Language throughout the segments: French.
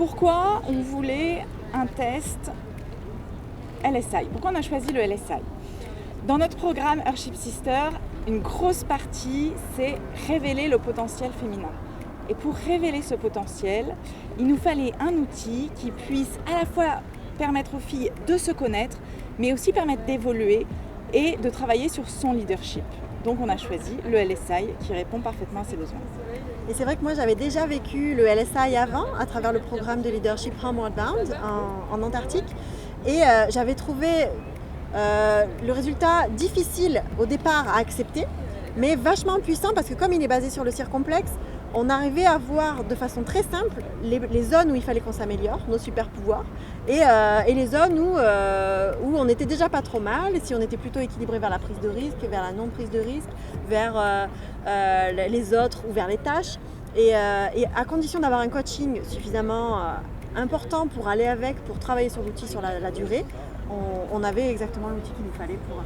Pourquoi on voulait un test LSI? Pourquoi on a choisi le LSI? Dans notre programme Earthship Sister, une grosse partie, c'est révéler le potentiel féminin. Et pour révéler ce potentiel, il nous fallait un outil qui puisse à la fois permettre aux filles de se connaître, mais aussi permettre d'évoluer et de travailler sur son leadership. Donc on a choisi le LSI qui répond parfaitement à ses besoins. Et c'est vrai que moi j'avais déjà vécu le LSI avant à travers le programme de leadership Homeward Bound en Antarctique et j'avais trouvé le résultat difficile au départ à accepter mais vachement puissant parce que comme il est basé sur le circomplexe, on arrivait à voir de façon très simple les zones où il fallait qu'on s'améliore, nos super pouvoirs, et les zones où on n'était déjà pas trop mal, si on était plutôt équilibré vers la prise de risque, vers la non-prise de risque, vers les autres ou vers les tâches. Et à condition d'avoir un coaching suffisamment important pour aller avec, pour travailler sur l'outil sur la durée, on avait exactement l'outil qu'il nous fallait pour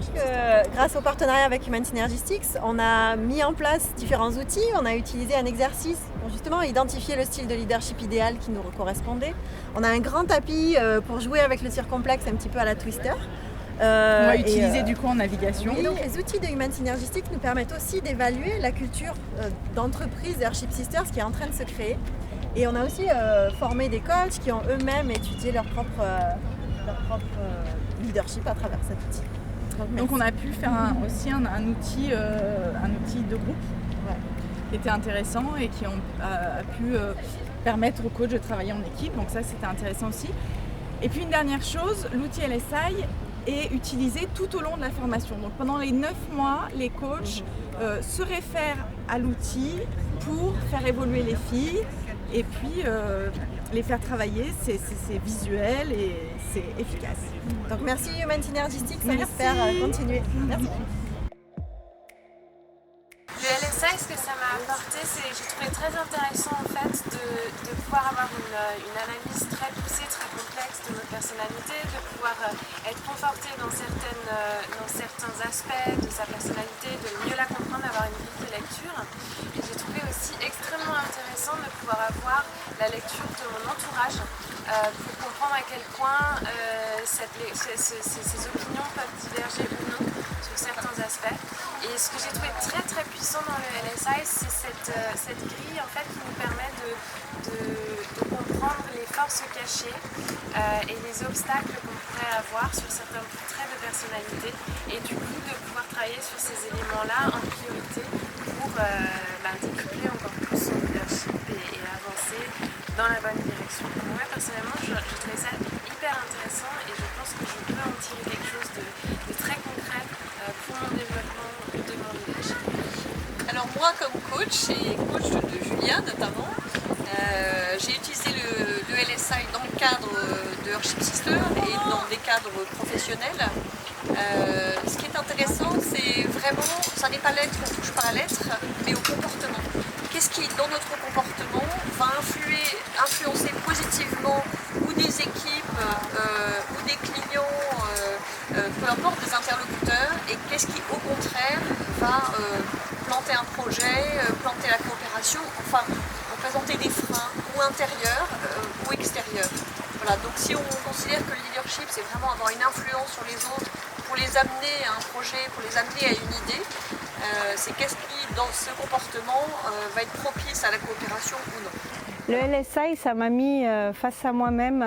grâce au partenariat avec Human Synergistics, on a mis en place différents outils. On a utilisé un exercice pour justement identifier le style de leadership idéal qui nous correspondait. On a un grand tapis pour jouer avec le circomplexe un petit peu à la Twister. On va utiliser du coup en navigation. Oui, donc les outils de Human Synergistics nous permettent aussi d'évaluer la culture d'entreprise Earthship Sisters qui est en train de se créer. Et on a aussi formé des coachs qui ont eux-mêmes étudié leur propre leadership à travers cet outil. Donc on a pu faire aussi un outil de groupe qui était intéressant et qui a pu permettre aux coachs de travailler en équipe. Donc ça c'était intéressant aussi. Et puis une dernière chose, l'outil LSI est utilisé tout au long de la formation. Donc pendant les 9 mois, les coachs se réfèrent à l'outil pour faire évoluer les filles et puis les faire travailler, c'est visuel et c'est efficace. Donc merci Human Synergistics, on espère continuer. Merci. Le LSI, ce que ça m'a apporté, c'est que j'ai trouvé très intéressant en fait de pouvoir avoir une analyse très poussée, très complexe de notre personnalité, de pouvoir être conforté dans certains aspects de sa personnalité, de mieux la comprendre, d'avoir une grille de lecture. Et j'ai trouvé aussi extrêmement intéressant de pouvoir avoir la lecture de mon entourage pour comprendre à quel point ces opinions peuvent diverger ou non sur certains aspects. Et ce que j'ai trouvé très très puissant dans le LSI, c'est cette grille en fait, qui nous permet de comprendre les forces cachées et les obstacles qu'on pourrait avoir sur certains traits de personnalité et du coup de pouvoir travailler sur ces éléments-là en priorité pour décupler encore plus son leadership et avancer dans la bonne direction. Moi personnellement, je trouvais ça hyper intéressant et je pense que je peux en tirer quelque chose de très concret pour mon développement de mon leadership. Alors moi comme coach et coach de Julia notamment, j'ai utilisé le LSI dans le cadre de Earthship Sister et dans des cadres professionnels. Ce qui est intéressant, c'est vraiment, ça n'est pas l'être, on ne touche pas à l'être, mais au comportement. Qu'est-ce qui, dans notre comportement, va influencer positivement ou des équipes, ou des clients, peu importe, des interlocuteurs, et qu'est-ce qui, au contraire, va planter un projet, planter la coopération, enfin, représenter des freins, ou intérieurs ou extérieurs. Voilà, donc si on considère que le leadership, c'est vraiment avoir une influence sur les autres, pour les amener à un projet, pour les amener à une idée, c'est qu'est-ce qui, dans ce comportement, va être propice à la coopération ou non. Le LSI, ça m'a mis face à moi-même.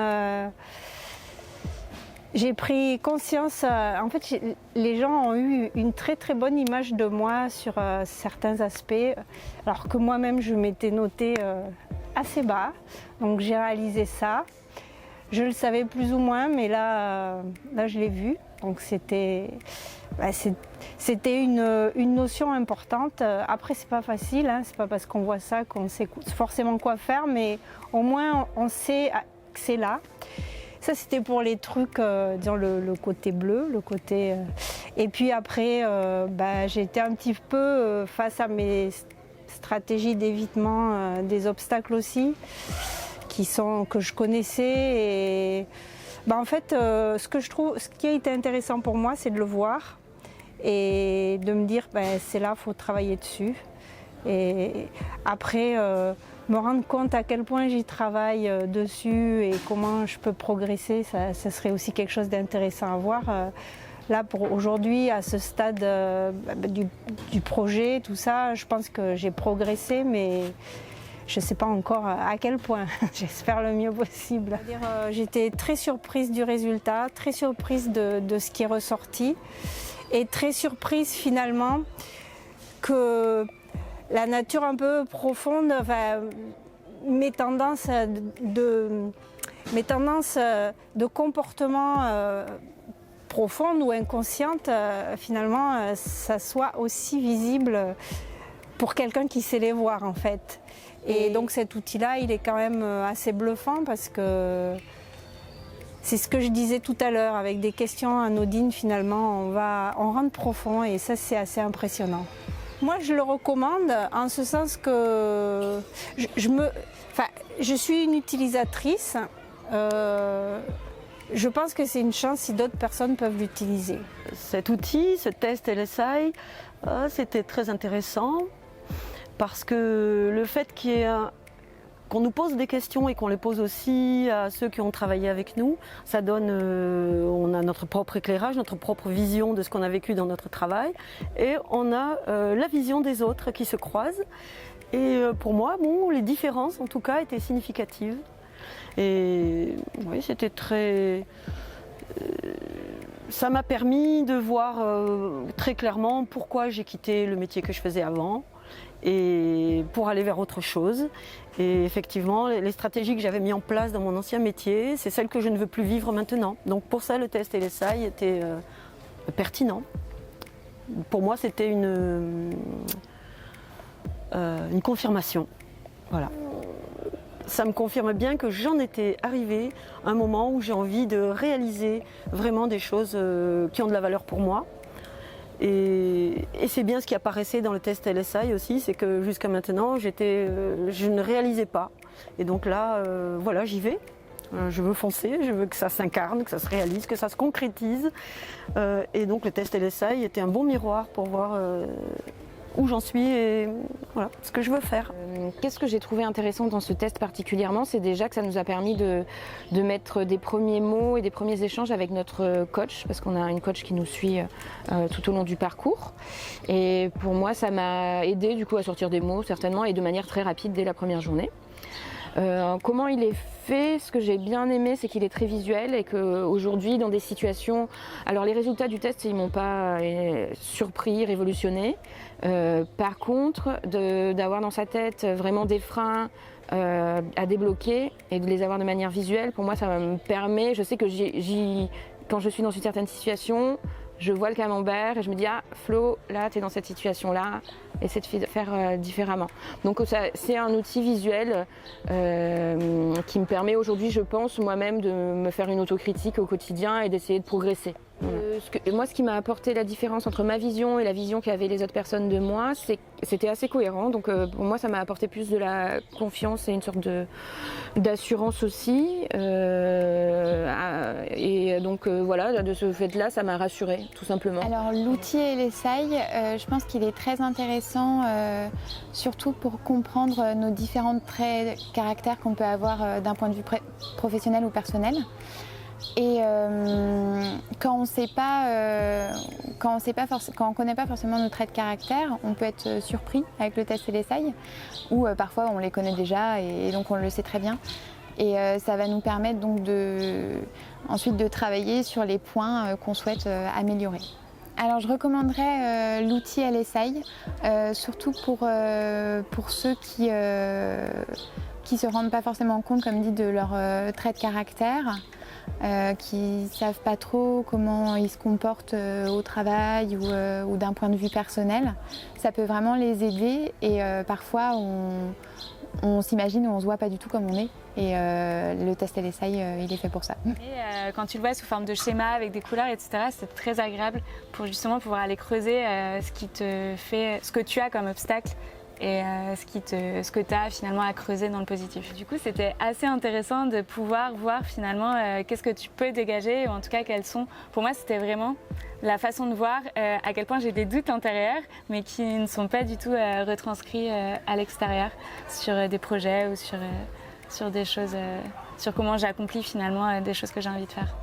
J'ai pris conscience, en fait, les gens ont eu une très très bonne image de moi sur certains aspects, alors que moi-même je m'étais notée assez bas, donc j'ai réalisé ça. Je le savais plus ou moins, mais là je l'ai vu, donc c'était une notion importante. Après, c'est pas facile, hein, c'est pas parce qu'on voit ça qu'on sait forcément quoi faire, mais au moins on sait que c'est là. Ça, c'était pour les trucs, disons le côté bleu, le côté. Et puis après, j'étais un petit peu face à mes stratégies d'évitement des obstacles aussi, que je connaissais. Et en fait, ce qui a été intéressant pour moi, c'est de le voir et de me dire, c'est là, faut travailler dessus. Et après, me rendre compte à quel point j'y travaille dessus et comment je peux progresser, ça serait aussi quelque chose d'intéressant à voir. Là, pour aujourd'hui, à ce stade du projet, tout ça, je pense que j'ai progressé, mais je ne sais pas encore à quel point. J'espère le mieux possible. J'étais très surprise du résultat, très surprise de ce qui est ressorti et très surprise finalement que la nature un peu profonde, enfin, mes tendances de comportement profonde ou inconsciente, finalement, ça soit aussi visible pour quelqu'un qui sait les voir en fait. Et donc cet outil-là, il est quand même assez bluffant parce que c'est ce que je disais tout à l'heure, avec des questions anodines, finalement, on rentre profond et ça, c'est assez impressionnant. Moi, je le recommande en ce sens que je suis une utilisatrice. Je pense que c'est une chance si d'autres personnes peuvent l'utiliser. Cet outil, ce test LSI, c'était très intéressant parce que le fait qu'on nous pose des questions et qu'on les pose aussi à ceux qui ont travaillé avec nous, ça donne, on a notre propre éclairage, notre propre vision de ce qu'on a vécu dans notre travail et on a la vision des autres qui se croisent. Et pour moi, les différences en tout cas étaient significatives. Et oui, c'était très... ça m'a permis de voir très clairement pourquoi j'ai quitté le métier que je faisais avant et pour aller vers autre chose. Et effectivement, les stratégies que j'avais mises en place dans mon ancien métier, c'est celles que je ne veux plus vivre maintenant. Donc pour ça, le test LSI était pertinent. Pour moi, c'était une confirmation. Voilà. Ça me confirme bien que j'en étais arrivée à un moment où j'ai envie de réaliser vraiment des choses qui ont de la valeur pour moi. Et c'est bien ce qui apparaissait dans le test LSI aussi, c'est que jusqu'à maintenant, je ne réalisais pas. Et donc là, voilà, j'y vais. Je veux foncer, je veux que ça s'incarne, que ça se réalise, que ça se concrétise. Et donc le test LSI était un bon miroir pour voir où j'en suis et voilà, ce que je veux faire. Qu'est-ce que j'ai trouvé intéressant dans ce test particulièrement, c'est déjà que ça nous a permis de mettre des premiers mots et des premiers échanges avec notre coach, parce qu'on a une coach qui nous suit tout au long du parcours. Et pour moi, ça m'a aidé du coup à sortir des mots certainement et de manière très rapide dès la première journée. Comment il est fait, ce que j'ai bien aimé, c'est qu'il est très visuel et qu'aujourd'hui, dans des situations... Alors les résultats du test, ils m'ont pas surpris, révolutionné. Par contre, d'avoir dans sa tête vraiment des freins à débloquer et de les avoir de manière visuelle, pour moi, ça me permet... Je sais que quand je suis dans une certaine situation, je vois le camembert et je me dis « Ah, Flo, là, tu es dans cette situation-là, essaie de faire différemment. » Donc c'est un outil visuel qui me permet aujourd'hui, je pense, moi-même de me faire une autocritique au quotidien et d'essayer de progresser. Moi, ce qui m'a apporté la différence entre ma vision et la vision qu'avaient les autres personnes de moi, c'était assez cohérent. Donc pour moi, ça m'a apporté plus de la confiance et une sorte d'assurance aussi. Et donc voilà, de ce fait-là, ça m'a rassurée, tout simplement. Alors l'outil LSI, je pense qu'il est très intéressant, surtout pour comprendre nos différents traits de caractère qu'on peut avoir d'un point de vue professionnel ou personnel. Et quand on connaît pas forcément nos traits de caractère, on peut être surpris avec le test LSI, ou parfois on les connaît déjà et donc on le sait très bien. Et ça va nous permettre donc ensuite de travailler sur les points qu'on souhaite améliorer. Alors je recommanderais l'outil LSI, surtout pour ceux qui se rendent pas forcément compte, comme dit, de leur trait de caractère. Qui savent pas trop comment ils se comportent au travail ou d'un point de vue personnel. Ça peut vraiment les aider et parfois on s'imagine ou on se voit pas du tout comme on est et le test LSI il est fait pour ça. Et quand tu le vois sous forme de schéma avec des couleurs etc, c'est très agréable pour justement pouvoir aller creuser ce qui te fait, ce que tu as comme obstacle et ce que tu as finalement à creuser dans le positif. Du coup, c'était assez intéressant de pouvoir voir finalement qu'est-ce que tu peux dégager, ou en tout cas quels sont. Pour moi, c'était vraiment la façon de voir à quel point j'ai des doutes intérieurs, mais qui ne sont pas du tout retranscrits à l'extérieur sur des projets ou sur des choses, sur comment j'accomplis finalement des choses que j'ai envie de faire.